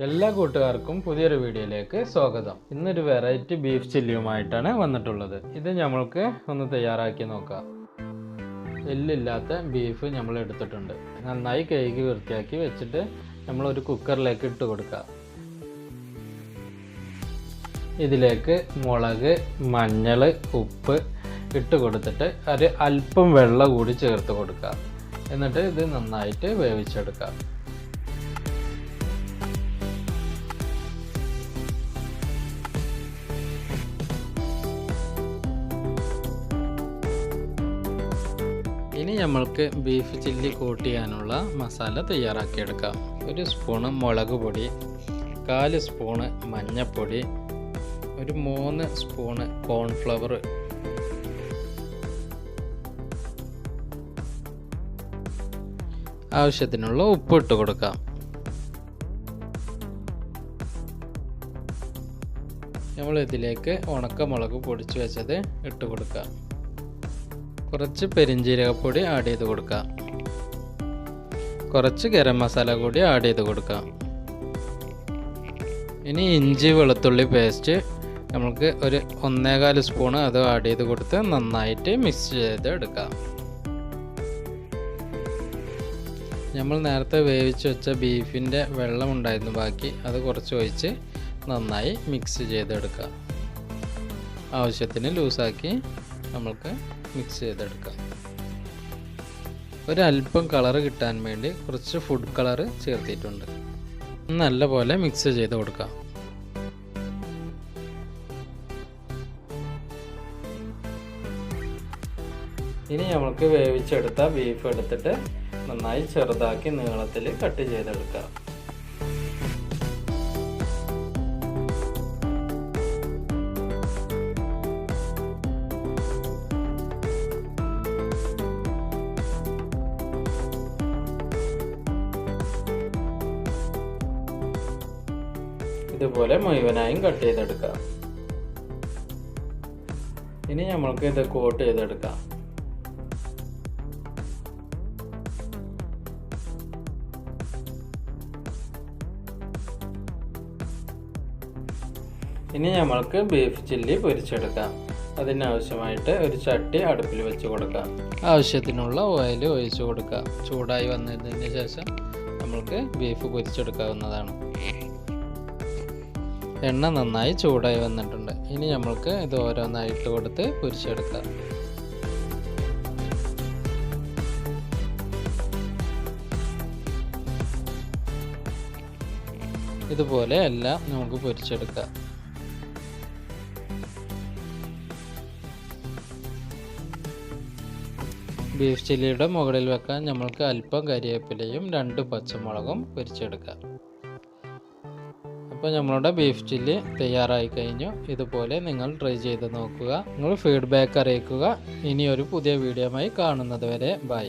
എല്ലാ കൂട്ടുകാർക്കും പുതിയൊരു വീഡിയോയിലേക്ക് സ്വാഗതം. ഇന്നൊരു വെറൈറ്റി ബീഫ് ചില്ലിയുമായിട്ടാണ് വന്നിട്ടുള്ളത്. ഇത് നമ്മൾക്ക് ഒന്ന് തയ്യാറാക്കി നോക്കാം. എല്ലില്ലാത്ത ബീഫ് നമ്മൾ എടുത്തിട്ടുണ്ട്. നന്നായി കഴുകി വൃത്തിയാക്കി വെച്ചിട്ട് നമ്മളൊരു കുക്കറിലേക്ക് ഇട്ട് കൊടുക്കാം. ഇതിലേക്ക് മുളക്, മഞ്ഞൾ, ഉപ്പ് ഇട്ട് കൊടുത്തിട്ട് ഒരു അല്പം വെള്ളം കൂടി ചേർത്ത് കൊടുക്കാം. എന്നിട്ട് ഇത് നന്നായിട്ട് വേവിച്ചെടുക്കാം. ഇനി നമ്മൾക്ക് ബീഫ് ചില്ലി കൂട്ട് ചെയ്യാനുള്ള മസാല തയ്യാറാക്കിയെടുക്കാം. 1 സ്പൂണ് മുളക് പൊടി, 4 സ്പൂണ് മഞ്ഞൾപ്പൊടി, ഒരു 3 സ്പൂണ് കോൺഫ്ലവർ, ആവശ്യത്തിനുള്ള ഉപ്പ് ഇട്ട് കൊടുക്കാം. നമ്മൾ ഇതിലേക്ക് ഉണക്കമുളക് പൊടിച്ച് വെച്ചത് ഇട്ട് കൊടുക്കാം. കുറച്ച് പെരിഞ്ജീരകപ്പൊടി ആഡ് ചെയ്ത് കൊടുക്കാം. കുറച്ച് ഗരം മസാല കൂടി ആഡ് ചെയ്ത് കൊടുക്കാം. ഇനി ഇഞ്ചി വെളുത്തുള്ളി പേസ്റ്റ് നമുക്ക് ഒരു 1.25 സ്പൂണ് അത് ആഡ് ചെയ്ത് കൊടുത്ത് നന്നായിട്ട് മിക്സ് ചെയ്ത് എടുക്കാം. നമ്മൾ നേരത്തെ വേവിച്ച് വെച്ച ബീഫിൻ്റെ വെള്ളം ഉണ്ടായിരുന്നു ബാക്കി, അത് കുറച്ച് ഒഴിച്ച് നന്നായി മിക്സ് ചെയ്തെടുക്കാം. ആവശ്യത്തിന് ലൂസാക്കി നമ്മൾക്ക് മിക്സ് ചെയ്തെടുക്കാം. ഒരല്പം കളറ് കിട്ടാൻ വേണ്ടി കുറച്ച് ഫുഡ് കളറ് ചേർത്തിട്ടുണ്ട്. നല്ലപോലെ മിക്സ് ചെയ്ത് കൊടുക്കാം. ഇനി നമുക്ക് വേവിച്ചെടുത്ത ബീഫ് എടുത്തിട്ട് നന്നായി ചെറുതാക്കി നീളത്തിൽ കട്ട് ചെയ്തെടുക്കാം. ഇതുപോലെ മുഴുവനായും കട്ട് ചെയ്തെടുക്കാം. ഇനി നമ്മൾക്ക് ഇത് കോട്ട് ചെയ്തെടുക്കാം. ഇനി നമ്മൾക്ക് ബീഫ് ചില്ലി പൊരിച്ചെടുക്കാം. അതിനാവശ്യമായിട്ട് ഒരു ചട്ടി അടുപ്പിൽ വെച്ച് കൊടുക്കാം. ആവശ്യത്തിനുള്ള ഓയിൽ ഒഴിച്ച് കൊടുക്കാം. ചൂടായി വന്നതിന് ശേഷം നമ്മൾക്ക് ബീഫ് പൊരിച്ചെടുക്കാവുന്നതാണ്. എണ്ണ നന്നായി ചൂടായി വന്നിട്ടുണ്ട്. ഇനി നമ്മൾക്ക് ഇത് ഓരോന്നായിട്ട് കൊടുത്ത് പൊരിച്ചെടുക്കാം. ഇതുപോലെ എല്ലാം നമുക്ക് പൊരിച്ചെടുക്കാം. ബീഫ് ചില്ലിയുടെ മുകളിൽ വെക്കാൻ നമ്മൾക്ക് അല്പം കരിവേപ്പിലയും 2 പച്ചമുളകും പൊരിച്ചെടുക്കാം. അപ്പോൾ നമ്മളുടെ ബീഫ് ചില്ലി തയ്യാറായി കഴിഞ്ഞു. ഇതുപോലെ നിങ്ങൾ ട്രൈ ചെയ്ത് നോക്കുക. നിങ്ങൾ ഫീഡ്ബാക്ക് അറിയിക്കുക. ഇനി ഒരു പുതിയ വീഡിയോയുമായി കാണുന്നത് വരെ ബൈ.